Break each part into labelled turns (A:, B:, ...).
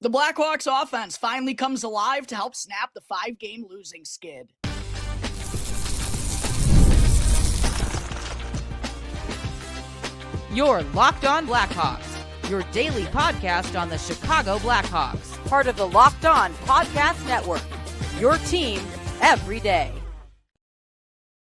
A: The Blackhawks offense finally comes alive to help snap the 5-game losing skid.
B: You're Locked On Blackhawks, your daily podcast on the Chicago Blackhawks, part of the Locked On Podcast Network, your team every day.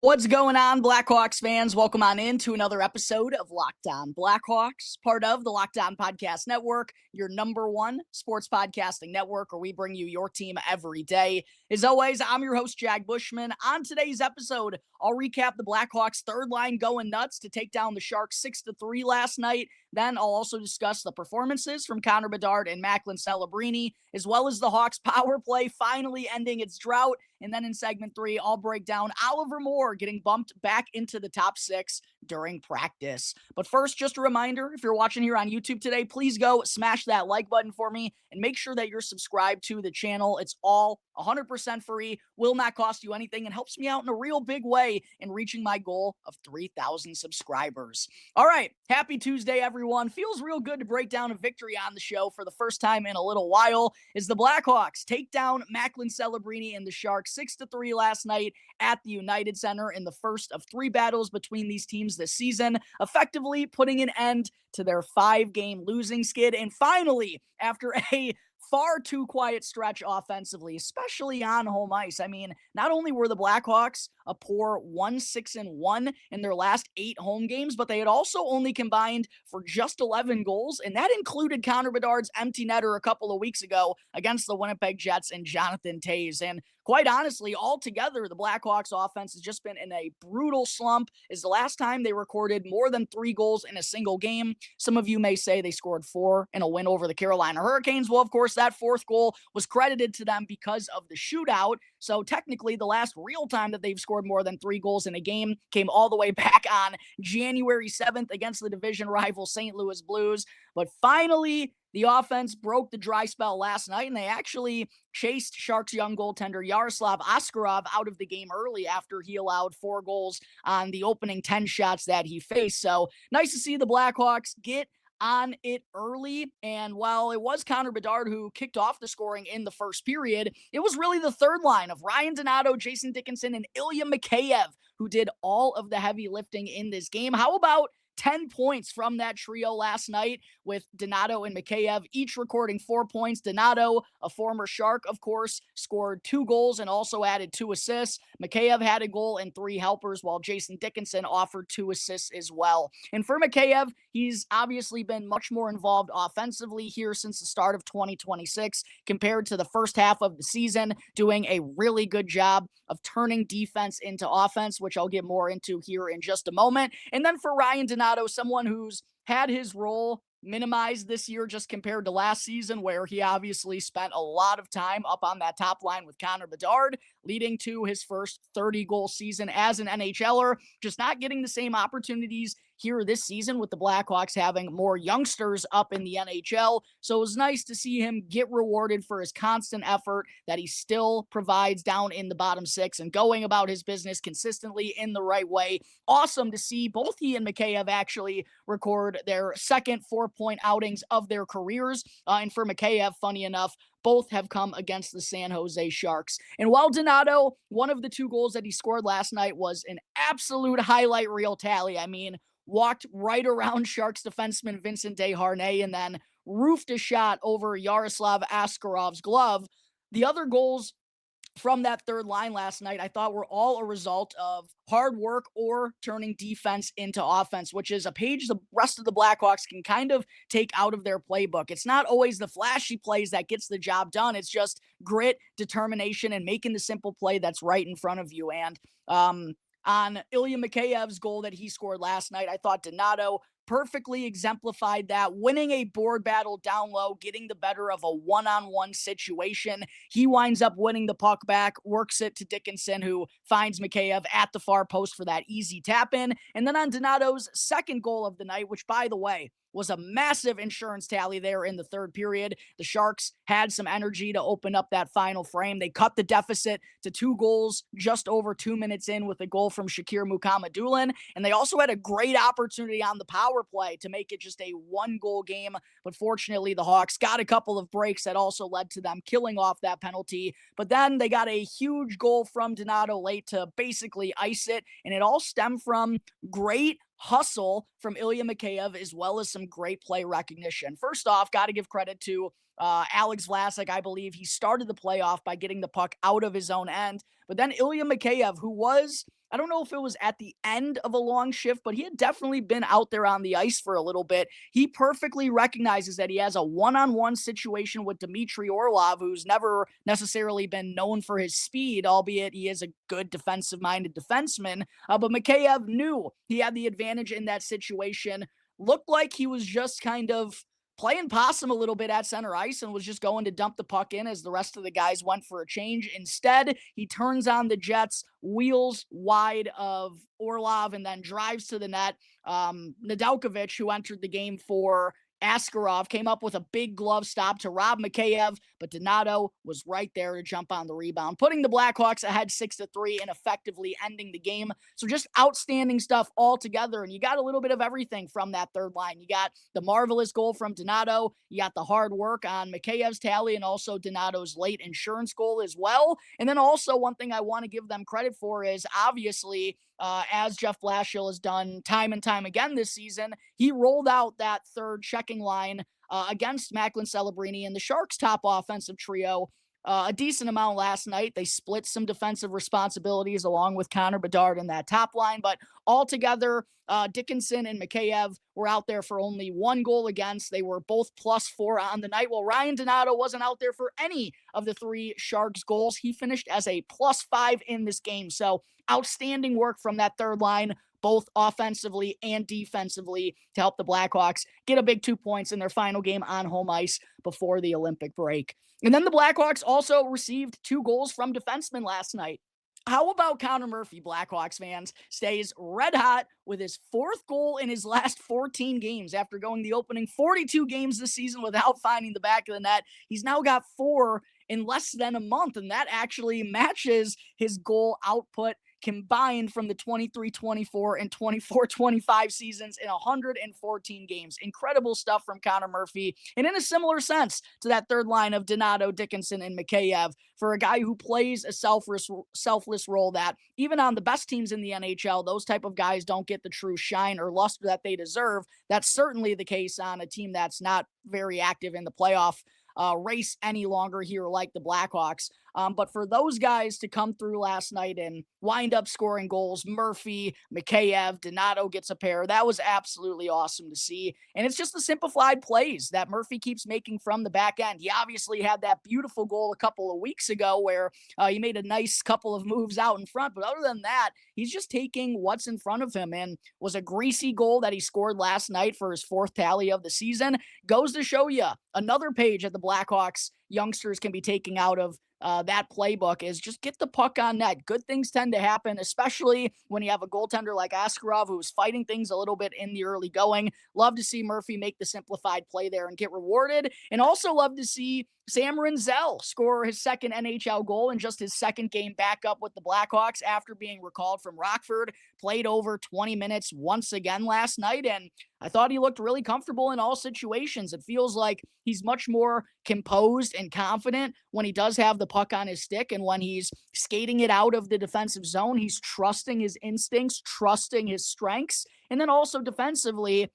A: What's going on, Blackhawks fans? Welcome on in to another episode of Locked On Blackhawks, part of the Locked On Podcast Network, your number one sports podcasting network, where we bring you your team every day. As always, I'm your host, Jag Bushman. On today's episode, I'll recap the Blackhawks' third line going nuts to take down the Sharks 6-3 last night. Then I'll also discuss the performances from Connor Bedard and Macklin Celebrini, as well as the Hawks' power play finally ending its drought. And then in segment 3, I'll break down Oliver Moore getting bumped back into the top 6 during practice. But first, just a reminder, if you're watching here on YouTube today, please go smash that like button for me and make sure that you're subscribed to the channel. It's all 100% free, will not cost you anything, and helps me out in a real big way in reaching my goal of 3,000 subscribers. All right, happy Tuesday, everyone. Feels real good to break down a victory on the show for the first time in a little while as the Blackhawks take down Macklin Celebrini and the Sharks 6-3 last night at the United Center in the first of 3 battles between these teams this season, effectively putting an end to their 5-game losing skid. And finally, after a far too quiet stretch offensively, especially on home ice. I mean, not only were the Blackhawks a poor 1-6-1 in their last 8 home games, but they had also only combined for just 11 goals, and that included Connor Bedard's empty netter a couple of weeks ago against the Winnipeg Jets and Jonathan Toews. And quite honestly, altogether, the Blackhawks offense has just been in a brutal slump. Is the last time they recorded more than 3 goals in a single game. Some of you may say they scored 4 in a win over the Carolina Hurricanes. Well, of course, that 4th goal was credited to them because of the shootout. So technically, the last real time that they've scored more than 3 goals in a game came all the way back on January 7th against the division rival St. Louis Blues. But finally, the offense broke the dry spell last night, and they actually chased Sharks young goaltender Yaroslav Askarov out of the game early after he allowed 4 goals on the opening 10 shots that he faced. So nice to see the Blackhawks get on it early. And while it was Connor Bedard who kicked off the scoring in the first period, it was really the third line of Ryan Donato, Jason Dickinson, and Ilya Mikheyev who did all of the heavy lifting in this game. How about 10 points from that trio last night, with Donato and Mikheyev each recording 4 points. Donato, a former Shark, of course, scored 2 goals and also added 2 assists. Mikheyev had a goal and 3 helpers, while Jason Dickinson offered 2 assists as well. And for Mikheyev, he's obviously been much more involved offensively here since the start of 2026 compared to the first half of the season, doing a really good job of turning defense into offense, which I'll get more into here in just a moment. And then for Ryan Donato, someone who's had his role minimized this year just compared to last season, where he obviously spent a lot of time up on that top line with Connor Bedard, leading to his first 30-goal season as an NHLer, just not getting the same opportunities here this season with the Blackhawks having more youngsters up in the NHL. So it was nice to see him get rewarded for his constant effort that he still provides down in the bottom 6 and going about his business consistently in the right way. Awesome to see both he and Mikheyev actually record their second 4-point outings of their careers. And for Mikheyev, funny enough, both have come against the San Jose Sharks. And while Donato, one of the 2 goals that he scored last night was an absolute highlight reel tally. I mean, walked right around Sharks defenseman Vincent Desharnais and then roofed a shot over Yaroslav Askarov's glove. The other goals from that third line last night, I thought were all a result of hard work or turning defense into offense, which is a page the rest of the Blackhawks can kind of take out of their playbook. It's not always the flashy plays that gets the job done. It's just grit, determination, and making the simple play that's right in front of you. And on Ilya Mikheyev's goal that he scored last night, I thought Donato perfectly exemplified that, winning a board battle down low, getting the better of a one-on-one situation. He winds up winning the puck back, works it to Dickinson, who finds Mikheyev at the far post for that easy tap-in. And then on Donato's second goal of the night, which, by the way, was a massive insurance tally there in the third period. The Sharks had some energy to open up that final frame. They cut the deficit to 2 goals just over 2 minutes in with a goal from Shakir Mukhamadullin. And they also had a great opportunity on the power play to make it just a 1-goal game. But fortunately, the Hawks got a couple of breaks that also led to them killing off that penalty. But then they got a huge goal from Donato late to basically ice it. And it all stemmed from great hustle from Ilya Mikheyev, as well as some great play recognition. First off, got to give credit to Alex Vlasic. I believe he started the playoff by getting the puck out of his own end. But then Ilya Mikheyev, who was, I don't know if it was at the end of a long shift, but he had definitely been out there on the ice for a little bit. He perfectly recognizes that he has a one-on-one situation with Dmitry Orlov, who's never necessarily been known for his speed, albeit he is a good defensive-minded defenseman. But Mikheyev knew he had the advantage in that situation. Looked like he was just kind of playing possum a little bit at center ice and was just going to dump the puck in as the rest of the guys went for a change. Instead, he turns on the Jets, wheels wide of Orlov, and then drives to the net. Nedeljkovic, who entered the game for Askarov, came up with a big glove stop to rob Mikheyev, but Donato was right there to jump on the rebound, putting the Blackhawks ahead 6-3 and effectively ending the game. So just outstanding stuff all together, and you got a little bit of everything from that third line. You got the marvelous goal from Donato, you got the hard work on Mikheyev's tally, and also Donato's late insurance goal as well. And then also one thing I want to give them credit for is obviously as Jeff Blashill has done time and time again this season, he rolled out that third checking line against Macklin Celebrini and the Sharks' top offensive trio a decent amount last night. They split some defensive responsibilities along with Connor Bedard in that top line, but altogether, Dickinson and Mikheyev were out there for only 1 goal against. They were both +4 on the night, while Ryan Donato wasn't out there for any of the 3 Sharks goals. He finished as a +5 in this game. So outstanding work from that third line, both offensively and defensively, to help the Blackhawks get a big 2 points in their final game on home ice before the Olympic break. And then the Blackhawks also received 2 goals from defensemen last night. How about Connor Murphy, Blackhawks fans, stays red hot with his 4th goal in his last 14 games after going the opening 42 games this season without finding the back of the net. He's now got 4 in less than a month, and that actually matches his goal output combined from the 23-24 and 24-25 seasons in 114 games. Incredible stuff from Connor Murphy. And in a similar sense to that third line of Donato, Dickinson, and Mikheyev, for a guy who plays a selfless role that even on the best teams in the NHL, those type of guys don't get the true shine or luster that they deserve. That's certainly the case on a team that's not very active in the playoff race any longer here like the Blackhawks. But for those guys to come through last night and wind up scoring goals, Murphy, Mikheyev, Donato gets a pair. That was absolutely awesome to see. And it's just the simplified plays that Murphy keeps making from the back end. He obviously had that beautiful goal a couple of weeks ago where he made a nice couple of moves out in front. But other than that, he's just taking what's in front of him, and was a greasy goal that he scored last night for his 4th tally of the season. Goes to show you another page that the Blackhawks youngsters can be taking out of that playbook is just get the puck on net. Good things tend to happen, especially when you have a goaltender like Askarov who's fighting things a little bit in the early going. Love to see Murphy make the simplified play there and get rewarded. And also love to see Sam Rinzel score his 2nd NHL goal in just his 2nd game back up with the Blackhawks after being recalled from Rockford. Played over 20 minutes once again last night, and I thought he looked really comfortable in all situations. It feels like he's much more composed and confident when he does have the puck on his stick, and when he's skating it out of the defensive zone, he's trusting his instincts, trusting his strengths, and then also defensively,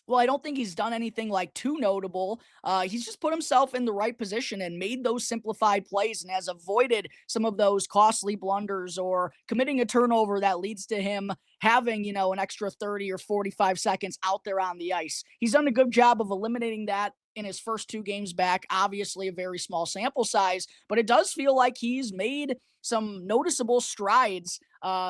A: well, I don't think he's done anything like too notable. He's just put himself in the right position and made those simplified plays and has avoided some of those costly blunders or committing a turnover that leads to him having, an extra 30 or 45 seconds out there on the ice. He's done a good job of eliminating that in his first 2 games back. Obviously a very small sample size, but it does feel like he's made some noticeable strides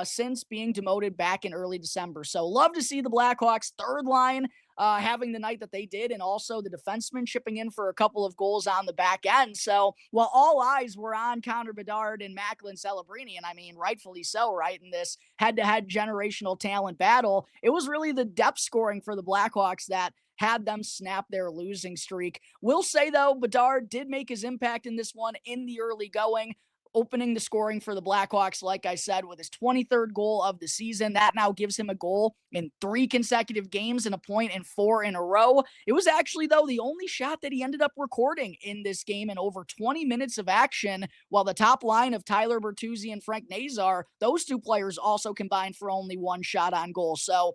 A: since being demoted back in early December. So love to see the Blackhawks third line having the night that they did, and also the defenseman chipping in for a couple of goals on the back end. So while all eyes were on Connor Bedard and Macklin Celebrini, and I mean, rightfully so, right, in this head-to-head generational talent battle, it was really the depth scoring for the Blackhawks that had them snap their losing streak. Will say, though, Bedard did make his impact in this one in the early going, opening the scoring for the Blackhawks, like I said, with his 23rd goal of the season. That now gives him a goal in 3 consecutive games and a point in 4 in a row. It was actually, though, the only shot that he ended up recording in this game in over 20 minutes of action, while the top line of Tyler Bertuzzi and Frank Nazar, those 2 players also combined for only 1 shot on goal. So,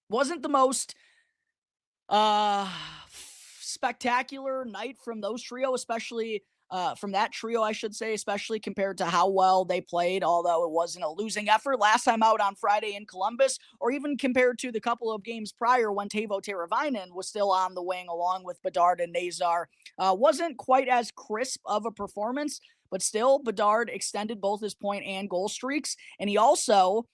A: wasn't the most spectacular night from those trio, especially from that trio, I should say, especially compared to how well they played, although it wasn't a losing effort last time out on Friday in Columbus, or even compared to the couple of games prior when Teuvo Teravainen was still on the wing along with Bedard and Nazar. Wasn't quite as crisp of a performance, but still, Bedard extended both his point and goal streaks, and he also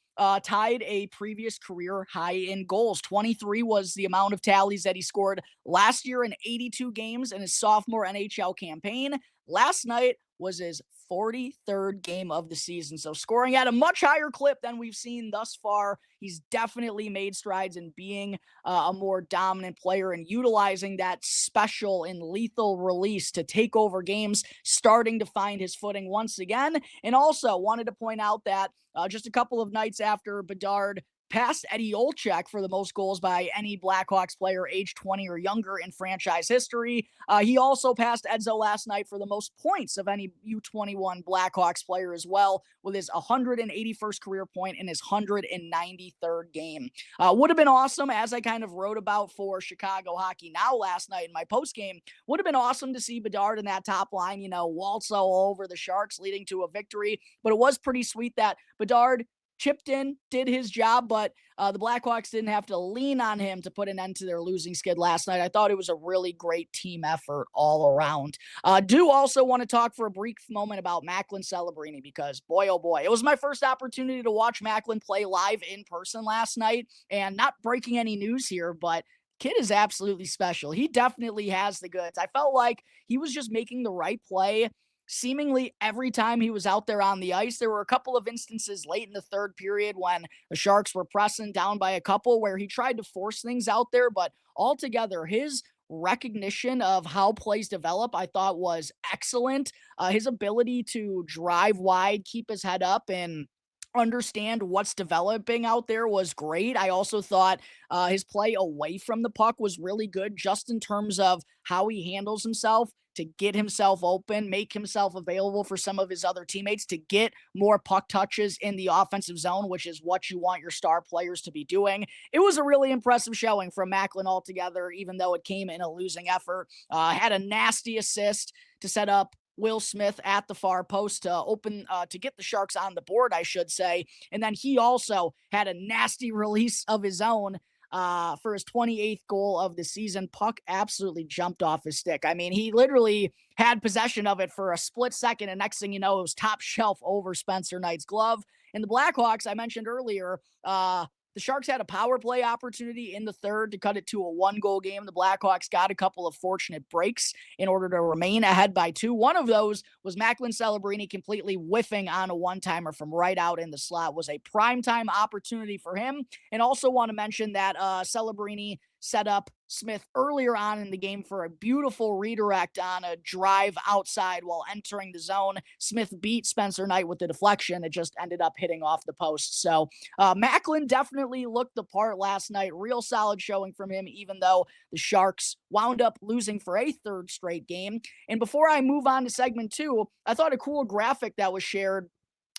A: tied a previous career high in goals. 23 was the amount of tallies that he scored last year in 82 games in his sophomore NHL campaign. Last night was his 43rd game of the season. So scoring at a much higher clip than we've seen thus far. He's definitely made strides in being a more dominant player and utilizing that special and lethal release to take over games, starting to find his footing once again. And also wanted to point out that just a couple of nights after Bedard passed Eddie Olczyk for the most goals by any Blackhawks player age 20 or younger in franchise history. He also passed Edzo last night for the most points of any U21 Blackhawks player as well, with his 181st career point in his 193rd game. Would have been awesome, as I kind of wrote about for Chicago Hockey Now last night in my postgame, would have been awesome to see Bedard in that top line, waltz all over the Sharks, leading to a victory. But it was pretty sweet that Bedard chipped in, did his job, but the Blackhawks didn't have to lean on him to put an end to their losing skid last night. I thought it was a really great team effort all around. Do also want to talk for a brief moment about Macklin Celebrini, because boy, oh boy, it was my first opportunity to watch Macklin play live in person last night, and not breaking any news here, but kid is absolutely special. He definitely has the goods. I felt like he was just making the right play seemingly every time he was out there on the ice. There were a couple of instances late in the third period when the Sharks were pressing down by a couple where he tried to force things out there, but altogether his recognition of how plays develop, I thought, was excellent. His ability to drive wide, keep his head up, and understand what's developing out there was great. I also thought his play away from the puck was really good, just in terms of how he handles himself to get himself open, make himself available for some of his other teammates to get more puck touches in the offensive zone, which is what you want your star players to be doing. It was a really impressive showing from Macklin altogether, even though it came in a losing effort. Had a nasty assist to set up Will Smith at the far post to get the Sharks on the board, I should say. And then he also had a nasty release of his own for his 28th goal of the season. Puck absolutely jumped off his stick. I mean, he literally had possession of it for a split second, and next thing you know, it was top shelf over Spencer Knight's glove. And the Blackhawks, I mentioned earlier, the Sharks had a power play opportunity in the third to cut it to a 1-goal game. The Blackhawks got a couple of fortunate breaks in order to remain ahead by 2. One of those was Macklin Celebrini completely whiffing on a one-timer from right out in the slot. Was a primetime opportunity for him. And also want to mention that Celebrini set up Smith earlier on in the game for a beautiful redirect on a drive outside while entering the zone. Smith beat Spencer Knight with the deflection. It just ended up hitting off the post. So Macklin definitely looked the part last night. Real solid showing from him, even though the Sharks wound up losing for a third straight game. And before I move on to segment 2, I thought a cool graphic that was shared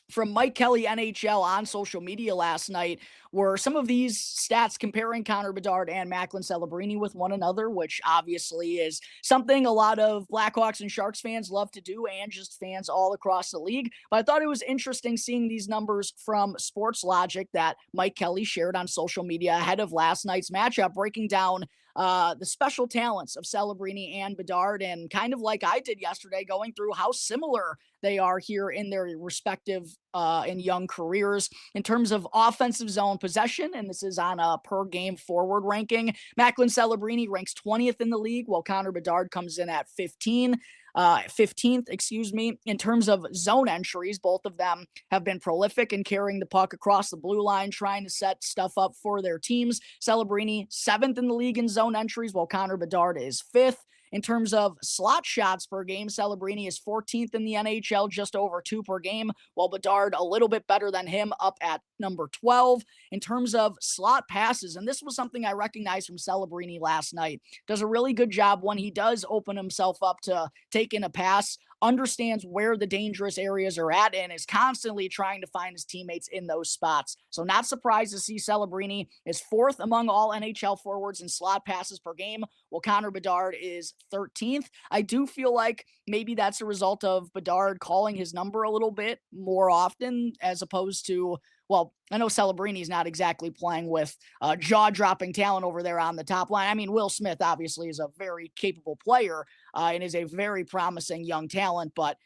A: from Mike Kelly NHL on social media last night were some of these stats comparing Connor Bedard and Macklin Celebrini with one another, which obviously is something a lot of Blackhawks and Sharks fans love to do, and just fans all across the league. But I thought it was interesting seeing these numbers from Sports Logic that Mike Kelly shared on social media ahead of last night's matchup, breaking down the special talents of Celebrini and Bedard, and kind of like I did yesterday, going through how similar they are here in their respective and young careers in terms of offensive zone possession. And this is on a per game forward ranking. Macklin Celebrini ranks 20th in the league, while Connor Bedard comes in at 15. 15th, in terms of zone entries. Both of them have been prolific in carrying the puck across the blue line, trying to set stuff up for their teams. Celebrini, 7th in the league in zone entries, while Connor Bedard is 5th. In terms of slot shots per game, Celebrini is 14th in the NHL, just over 2 per game, while Bedard a little bit better than him, up at number 12. In terms of slot passes, and this was something I recognized from Celebrini last night, does a really good job when he does open himself up to take in a pass, understands where the dangerous areas are at, and is constantly trying to find his teammates in those spots. So not surprised to see Celebrini is 4th among all NHL forwards in slot passes per game, while Connor Bedard is 13th. I do feel like maybe that's a result of Bedard calling his number a little bit more often, as opposed to, well, I know Celebrini's not exactly playing with jaw-dropping talent over there on the top line. I mean, Will Smith obviously is a very capable player and is a very promising young talent, but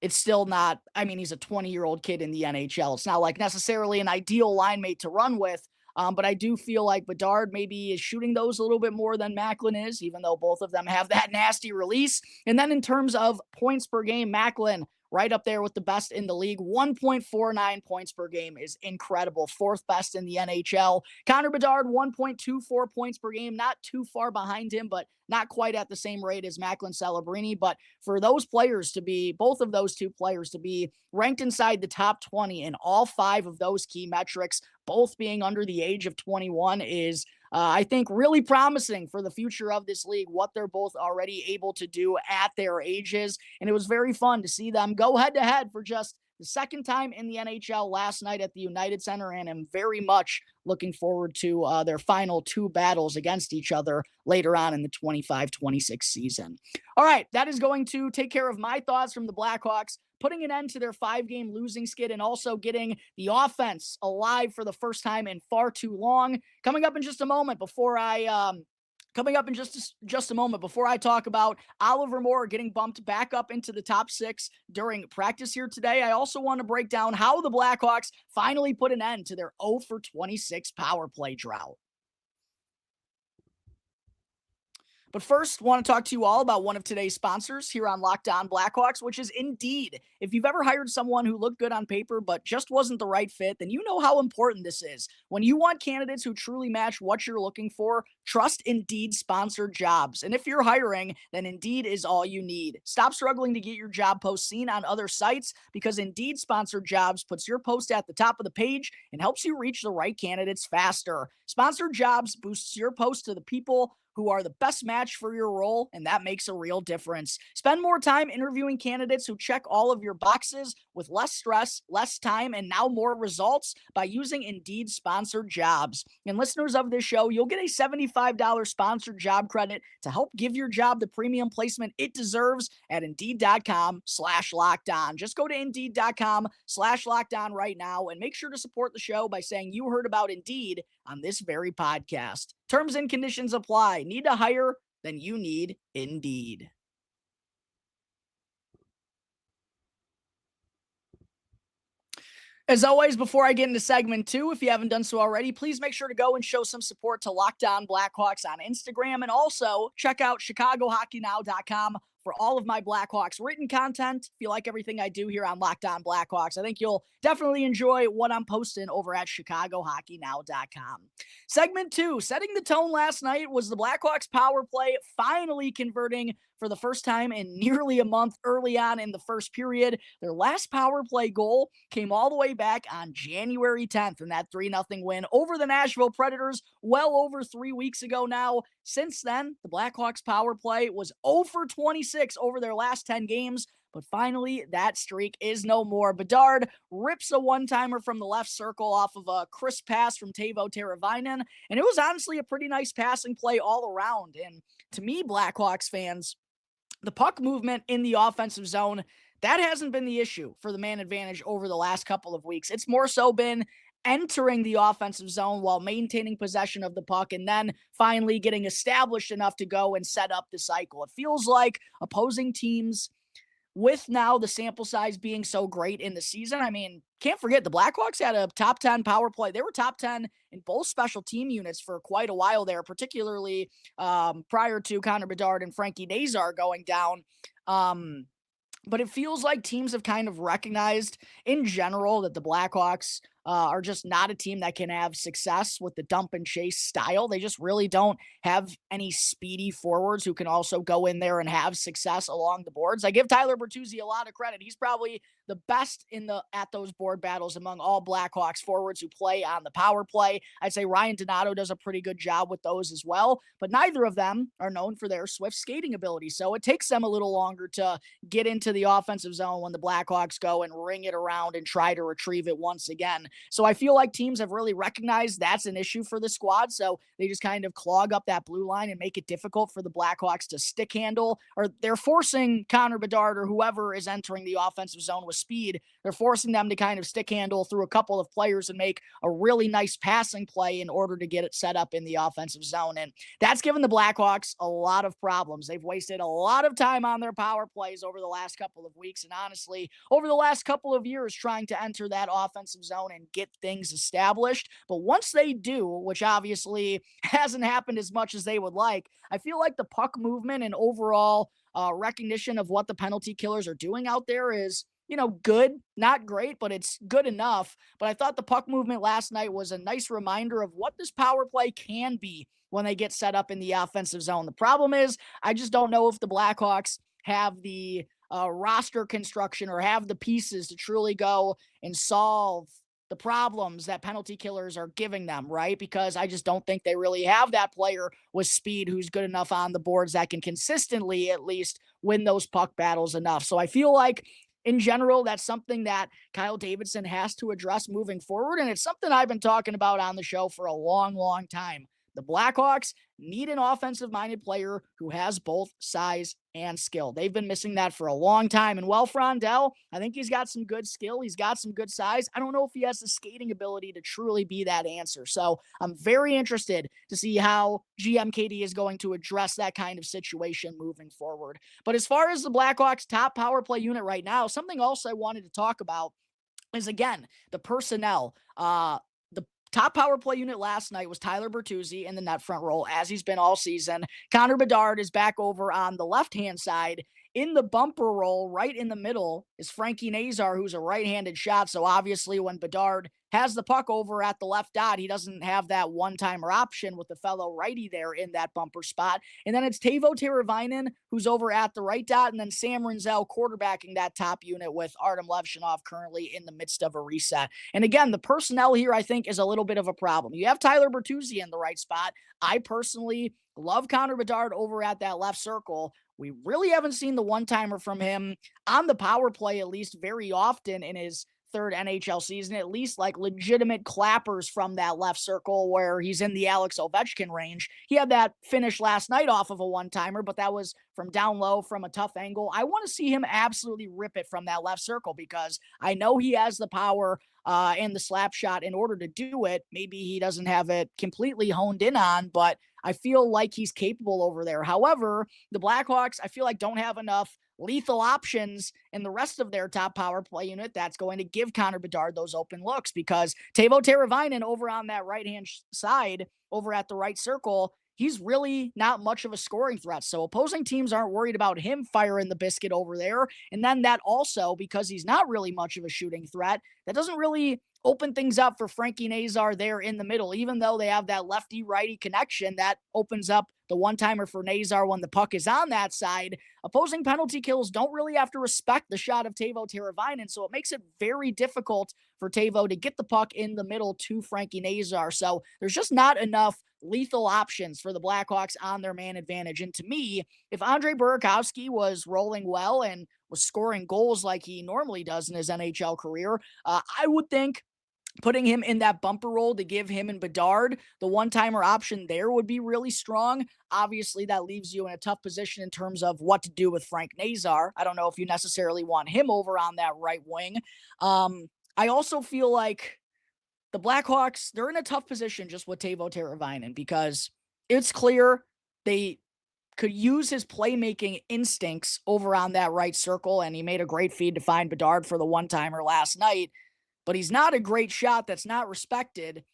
A: it's still not, I mean, he's a 20-year-old kid in the NHL. It's not like necessarily an ideal line mate to run with, but I do feel like Bedard maybe is shooting those a little bit more than Macklin is, even though both of them have that nasty release. And then in terms of points per game, Macklin right up there with the best in the league. 1.49 points per game is incredible. 4th best in the NHL. Connor Bedard, 1.24 points per game. Not too far behind him, but not quite at the same rate as Macklin Celebrini. But for those players to be, both of those two players to be ranked inside the top 20 in all 5 of those key metrics, both being under the age of 21, is I think really promising for the future of this league, what they're both already able to do at their ages. And it was very fun to see them go head to head for just the second time in the NHL last night at the United Center, and I'm very much looking forward to their final 2 battles against each other later on in the 25-26 season. All right, that is going to take care of my thoughts from the Blackhawks, putting an end to their 5-game losing skid and also getting the offense alive for the first time in far too long. Coming up in just a moment before I talk about Oliver Moore getting bumped back up into the top 6 during practice here today, I also want to break down how the Blackhawks finally put an end to their 0-for-26 power play drought. But first, want to talk to you all about one of today's sponsors here on Locked On Blackhawks, which is Indeed. If you've ever hired someone who looked good on paper but just wasn't the right fit, then you know how important this is. When you want candidates who truly match what you're looking for, trust Indeed sponsored jobs. And if you're hiring, then Indeed is all you need. Stop struggling to get your job post seen on other sites, because Indeed sponsored jobs puts your post at the top of the page and helps you reach the right candidates faster. Sponsored jobs boosts your post to the people who are the best match for your role, and that makes a real difference. Spend more time interviewing candidates who check all of your boxes with less stress, less time, and now more results by using Indeed sponsored jobs. And listeners of this show, you'll get a $75 sponsored job credit to help give your job the premium placement it deserves at Indeed.com/lockedon. Just go to Indeed.com/lockedon right now and make sure to support the show by saying you heard about Indeed on this very podcast. Terms and conditions apply. Need to hire? Then you need Indeed. As always, before I get into segment 2, if you haven't done so already, please make sure to go and show some support to Locked On Blackhawks on Instagram, and also check out ChicagoHockeyNow.com for all of my Blackhawks written content. If you like everything I do here on Locked On Blackhawks, I think you'll definitely enjoy what I'm posting over at ChicagoHockeyNow.com. Segment 2, setting the tone last night was the Blackhawks power play finally converting for the first time in nearly a month early on in the first period. Their last power play goal came all the way back on January 10th in that 3-0 win over the Nashville Predators well over 3 weeks ago now. Since then, the Blackhawks power play was 0-for-26 over their last 10 games, but finally that streak is no more. Bedard rips a one-timer from the left circle off of a crisp pass from Teuvo Teravainen, and it was honestly a pretty nice passing play all around. And to me, Blackhawks fans, the puck movement in the offensive zone, that hasn't been the issue for the man advantage over the last couple of weeks. It's more so been entering the offensive zone while maintaining possession of the puck and then finally getting established enough to go and set up the cycle. It feels like opposing teams, with now the sample size being so great in the season, I mean, can't forget the Blackhawks had a top 10 power play. They were top 10 in both special team units for quite a while there, particularly prior to Connor Bedard and Frankie Nazar going down. But it feels like teams have kind of recognized in general that the Blackhawks are just not a team that can have success with the dump and chase style. They just really don't have any speedy forwards who can also go in there and have success along the boards. I give Tyler Bertuzzi a lot of credit. He's probably the best at those board battles among all Blackhawks forwards who play on the power play. I'd say Ryan Donato does a pretty good job with those as well, but neither of them are known for their swift skating ability. So it takes them a little longer to get into the offensive zone when the Blackhawks go and ring it around and try to retrieve it once again. So I feel like teams have really recognized that's an issue for the squad. So they just kind of clog up that blue line and make it difficult for the Blackhawks to stick handle, or they're forcing Connor Bedard or whoever is entering the offensive zone with speed. They're forcing them to kind of stick handle through a couple of players and make a really nice passing play in order to get it set up in the offensive zone. And that's given the Blackhawks a lot of problems. They've wasted a lot of time on their power plays over the last couple of weeks, and honestly, over the last couple of years trying to enter that offensive zone and get things established. But once they do, which obviously hasn't happened as much as they would like, I feel like the puck movement and overall recognition of what the penalty killers are doing out there is, good, not great, but it's good enough. But I thought the puck movement last night was a nice reminder of what this power play can be when they get set up in the offensive zone. The problem is, I just don't know if the Blackhawks have the roster construction or have the pieces to truly go and solve the problems that penalty killers are giving them, right? Because I just don't think they really have that player with speed who's good enough on the boards that can consistently at least win those puck battles enough. So I feel like in general, that's something that Kyle Davidson has to address moving forward. And it's something I've been talking about on the show for a long, long time. The Blackhawks need an offensive-minded player who has both size and skill. They've been missing that for a long time. And while Frondell, I think he's got some good skill. He's got some good size. I don't know if he has the skating ability to truly be that answer. So I'm very interested to see how GMKD is going to address that kind of situation moving forward. But as far as the Blackhawks' top power play unit right now, something else I wanted to talk about is, again, the personnel. The top power play unit last night was Tyler Bertuzzi in the net front role, as he's been all season. Connor Bedard is back over on the left-hand side. In the bumper role, right in the middle, is Frankie Nazar, who's a right-handed shot. So obviously when Bedard has the puck over at the left dot, he doesn't have that one-timer option with the fellow righty there in that bumper spot. And then it's Teuvo Teravainen, who's over at the right dot, and then Sam Rinzel quarterbacking that top unit with Artem Levshunov currently in the midst of a reset. And again, the personnel here, I think, is a little bit of a problem. You have Tyler Bertuzzi in the right spot. I personally love Connor Bedard over at that left circle. We really haven't seen the one-timer from him on the power play, at least very often in his third NHL season, at least like legitimate clappers from that left circle where he's in the Alex Ovechkin range. He had that finish last night off of a one-timer, but that was from down low from a tough angle. I want to see him absolutely rip it from that left circle because I know he has the power and the slap shot in order to do it. Maybe he doesn't have it completely honed in on, but I feel like he's capable over there. However, the Blackhawks, I feel like, don't have enough lethal options in the rest of their top power play unit that's going to give Connor Bedard those open looks because Teuvo Teravainen over on that right-hand side, over at the right circle, he's really not much of a scoring threat. So opposing teams aren't worried about him firing the biscuit over there. And then that also, because he's not really much of a shooting threat, that doesn't really open things up for Frankie Nazar there in the middle. Even though they have that lefty-righty connection, that opens up the one-timer for Nazar when the puck is on that side. Opposing penalty kills don't really have to respect the shot of Teuvo Teravainen, so it makes it very difficult for Teuvo to get the puck in the middle to Frankie Nazar. So there's just not enough lethal options for the Blackhawks on their man advantage. And to me, if Andre Burakovsky was rolling well and was scoring goals like he normally does in his NHL career, I would think putting him in that bumper role to give him and Bedard the one-timer option there would be really strong. Obviously, that leaves you in a tough position in terms of what to do with Frank Nazar. I don't know if you necessarily want him over on that right wing. I also feel like the Blackhawks, they're in a tough position just with Teuvo Teravainen because it's clear they could use his playmaking instincts over on that right circle, and he made a great feed to find Bedard for the one-timer last night. But he's not a great shot that's not respected.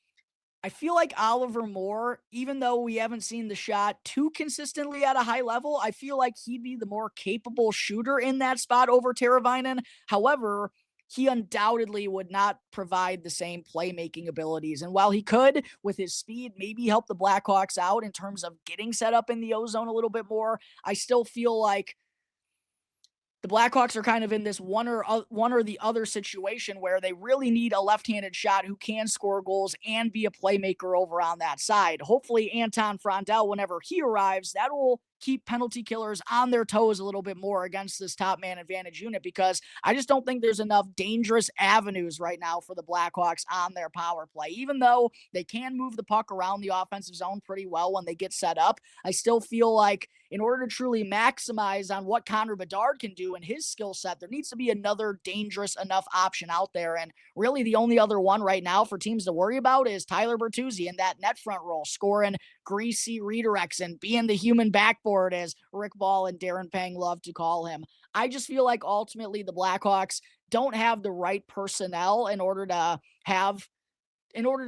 A: I feel like Oliver Moore, even though we haven't seen the shot too consistently at a high level, I feel like he'd be the more capable shooter in that spot over Teravainen. However, he undoubtedly would not provide the same playmaking abilities. And while he could, with his speed, maybe help the Blackhawks out in terms of getting set up in the O-zone a little bit more, I still feel like the Blackhawks are kind of in this one or the other situation where they really need a left-handed shot who can score goals and be a playmaker over on that side. Hopefully, Anton Frondell, whenever he arrives, that will keep penalty killers on their toes a little bit more against this top man advantage unit, because I just don't think there's enough dangerous avenues right now for the Blackhawks on their power play. Even though they can move the puck around the offensive zone pretty well when they get set up, I still feel like in order to truly maximize on what Connor Bedard can do and his skill set, there needs to be another dangerous enough option out there. And really the only other one right now for teams to worry about is Tyler Bertuzzi in that net front role, scoring greasy redirects and being the human backboard, as Rick Ball and Darren Pang love to call him. I just feel like ultimately the Blackhawks don't have the right personnel in order to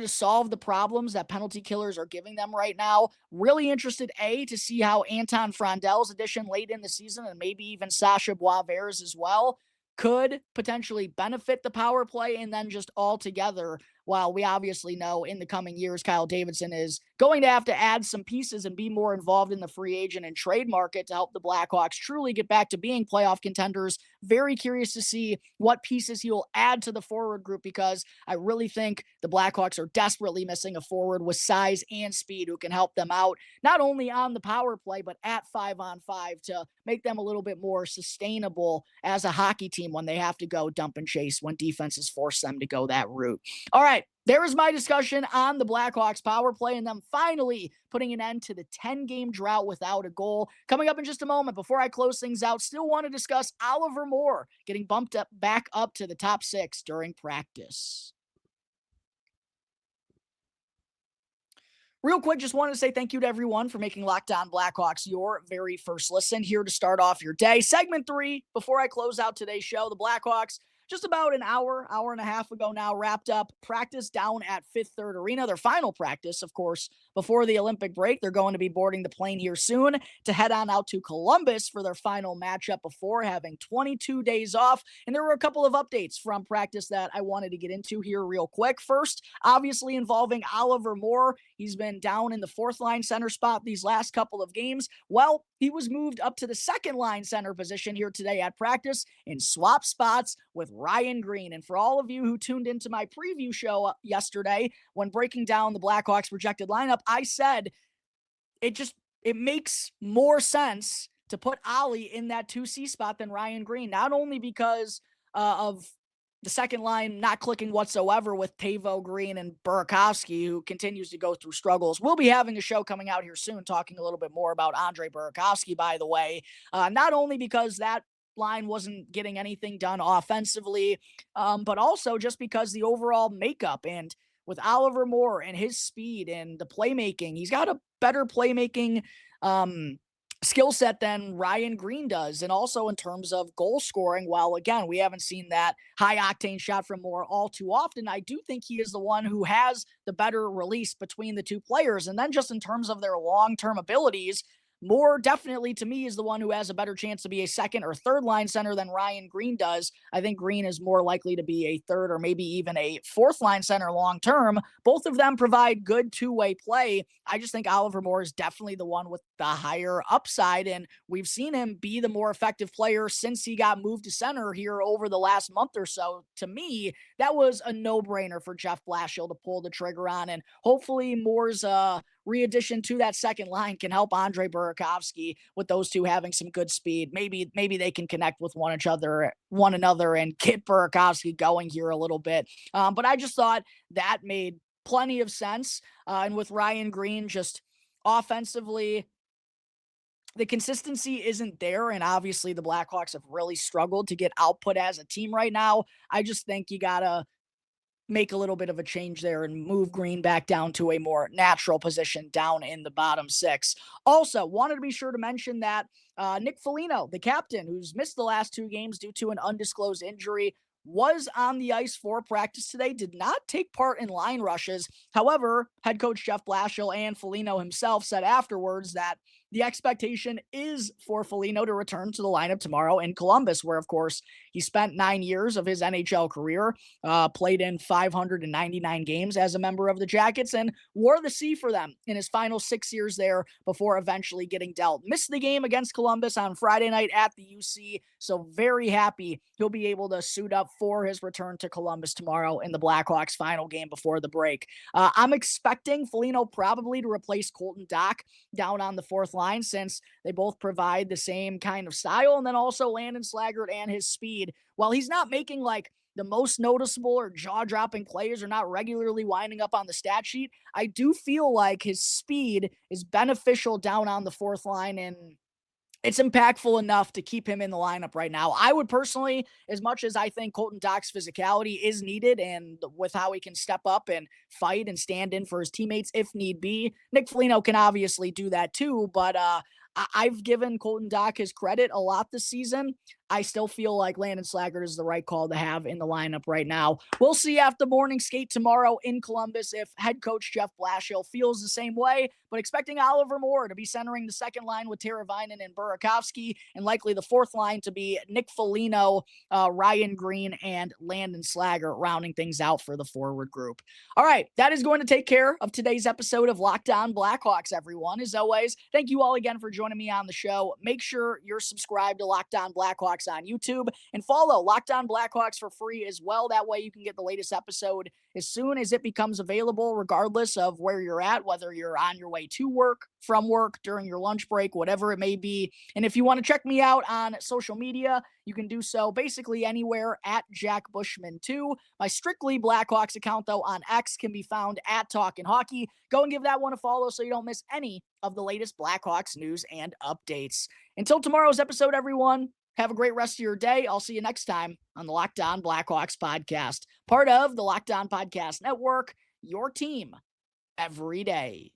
A: solve the problems that penalty killers are giving them right now. Really interested, to see how Anton Frondell's addition late in the season, and maybe even Sasha Boisvert as well, could potentially benefit the power play. And then just altogether, while we obviously know in the coming years Kyle Davidson is going to have to add some pieces and be more involved in the free agent and trade market to help the Blackhawks truly get back to being playoff contenders, very curious to see what pieces he will add to the forward group, because I really think the Blackhawks are desperately missing a forward with size and speed who can help them out, not only on the power play, but at 5-on-5 to make them a little bit more sustainable as a hockey team when they have to go dump and chase when defenses force them to go that route. All right, there is my discussion on the Blackhawks power play and them finally putting an end to the 10-game drought without a goal. Coming up in just a moment, before I close things out, still want to discuss Oliver Moore getting bumped up back up to the top 6 during practice. Real quick, just wanted to say thank you to everyone for making Locked On Blackhawks your very first listen. Here to start off your day. Segment 3, before I close out today's show, the Blackhawks, just about an hour and a half ago now, wrapped up practice down at Fifth Third Arena. Their final practice, of course, before the Olympic break. They're going to be boarding the plane here soon to head on out to Columbus for their final matchup before having 22 days off. And there were a couple of updates from practice that I wanted to get into here real quick. First, obviously involving Oliver Moore. He's been down in the fourth line center spot these last couple of games. Well, he was moved up to the second line center position here today at practice and swapped spots with Ryan Green. And for all of you who tuned into my preview show yesterday, when breaking down the Blackhawks projected lineup, I said it makes more sense to put Ollie in that 2C spot than Ryan Green, not only because of the second line not clicking whatsoever with Tavo, Green, and Burakovsky, who continues to go through struggles. We'll be having a show coming out here soon talking a little bit more about Andre Burakovsky, by the way, not only because that line wasn't getting anything done offensively, but also just because the overall makeup, and with Oliver Moore and his speed and the playmaking, he's got a better playmaking skill set than Ryan Green does. And also in terms of goal scoring, while again, we haven't seen that high octane shot from Moore all too often, I do think he is the one who has the better release between the two players. And then just in terms of their long-term abilities, Moore definitely, to me, is the one who has a better chance to be a second or third line center than Ryan Green does. I think Green is more likely to be a third or maybe even a fourth line center long term. Both of them provide good two-way play. I just think Oliver Moore is definitely the one with the higher upside, and we've seen him be the more effective player since he got moved to center here over the last month or so. To me, that was a no-brainer for Jeff Blashill to pull the trigger on, and hopefully Moore's re-addition to that second line can help Andre Burakovsky with those two having some good speed. Maybe they can connect with one another and get Burakovsky going here a little bit. But I just thought that made plenty of sense. And with Ryan Green, just offensively, the consistency isn't there, and obviously the Blackhawks have really struggled to get output as a team right now. I just think you gotta make a little bit of a change there and move Green back down to a more natural position down in the bottom 6. Also, wanted to be sure to mention that Nick Foligno, the captain, who's missed the last 2 games due to an undisclosed injury, was on the ice for practice today, did not take part in line rushes. However, head coach Jeff Blashill and Foligno himself said afterwards that the expectation is for Foligno to return to the lineup tomorrow in Columbus, where, of course, he spent 9 years of his NHL career, played in 599 games as a member of the Jackets, and wore the C for them in his final 6 years there before eventually getting dealt. Missed the game against Columbus on Friday night at the UC, so very happy he'll be able to suit up for his return to Columbus tomorrow in the Blackhawks' final game before the break. I'm expecting Foligno probably to replace Colton Dach down on the fourth line, since they both provide the same kind of style, and then also Landon Slaggert and his speed. While he's not making like the most noticeable or jaw-dropping plays, or not regularly winding up on the stat sheet, I do feel like his speed is beneficial down on the fourth line, and it's impactful enough to keep him in the lineup right now. I would personally, as much as I think Colton Dach's physicality is needed, and with how he can step up and fight and stand in for his teammates if need be, Nick Foligno can obviously do that too, but I've given Colton Dach his credit a lot this season. I still feel like Landon Slaggert is the right call to have in the lineup right now. We'll see after morning skate tomorrow in Columbus if head coach Jeff Blashill feels the same way, but expecting Oliver Moore to be centering the second line with Teravainen and Burakovsky, and likely the fourth line to be Nick Foligno, Ryan Green, and Landon Slaggert, rounding things out for the forward group. All right, that is going to take care of today's episode of Locked On Blackhawks, everyone. As always, thank you all again for joining me on the show. Make sure you're subscribed to Locked On Blackhawks on YouTube, and follow Locked On Blackhawks for free as well. That way you can get the latest episode as soon as it becomes available, regardless of where you're at, whether you're on your way to work, from work, during your lunch break, whatever it may be. And if you want to check me out on social media, you can do so basically anywhere at Jack Bushman 2. My Strictly Blackhawks account, though, on X can be found at Talkin' Hockey. Go and give that one a follow so you don't miss any of the latest Blackhawks news and updates. Until tomorrow's episode, everyone, have a great rest of your day. I'll see you next time on the Locked On Blackhawks podcast, part of the Locked On Podcast Network, your team every day.